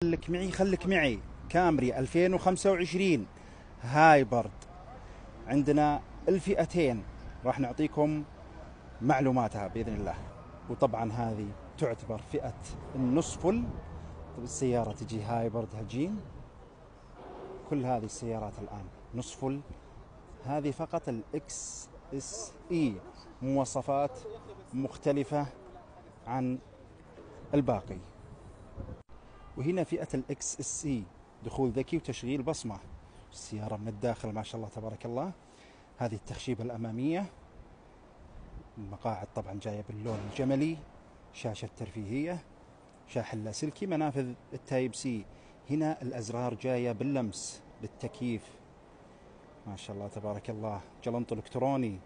خليك معي كامري 2025 هايبرد. عندنا الفئتين راح نعطيكم معلوماتها بإذن الله. وطبعا هذه تعتبر فئة النص فل. طب السيارة تجي هايبرد هجين. كل هذه السيارات الآن نص فل. هذه فقط الإكس اس اي، مواصفات مختلفة عن الباقي. وهنا فئة الاكس اس اي، دخول ذكي وتشغيل بصمة. السيارة من الداخل ما شاء الله تبارك الله. هذه التخشيبة الأمامية، المقاعد طبعا جاية باللون الجملي، شاشة ترفيهية، شاحن لاسلكي، منافذ التايب سي. هنا الأزرار جاية باللمس للتكييف ما شاء الله تبارك الله، جلنط إلكتروني.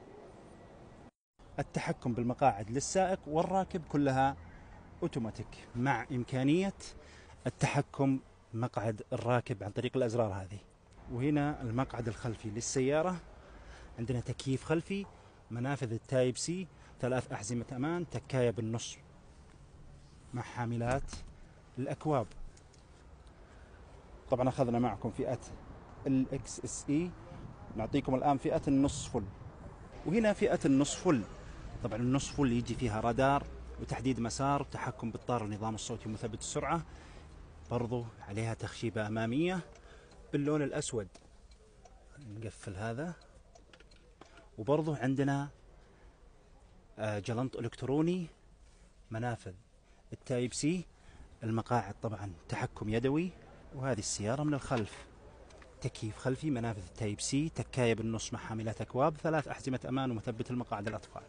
التحكم بالمقاعد للسائق والراكب كلها اوتوماتيك، مع إمكانية التحكم مقعد الراكب عن طريق الأزرار هذه. وهنا المقعد الخلفي للسيارة، عندنا تكييف خلفي، منافذ التايب سي، 3 أحزمة أمان، تكاية بالنص مع حاملات الأكواب. طبعا أخذنا معكم فئة الاكس اس اي، نعطيكم الآن فئة النص فل. وهنا فئة النص فل. طبعا النص فل يجي فيها رادار وتحديد مسار وتحكم بالطار، النظام الصوتي ومثبت السرعة. برضو عليها تخشيبة أمامية باللون الأسود. نقفل هذا. وبرضو عندنا جلنط إلكتروني، منافذ التايب سي، المقاعد طبعا تحكم يدوي. وهذه السيارة من الخلف تكييف خلفي، منافذ التايب سي، تكاية بالنص مع حاملات أكواب، 3 أحزمة أمان ومثبت المقاعد الأطفال.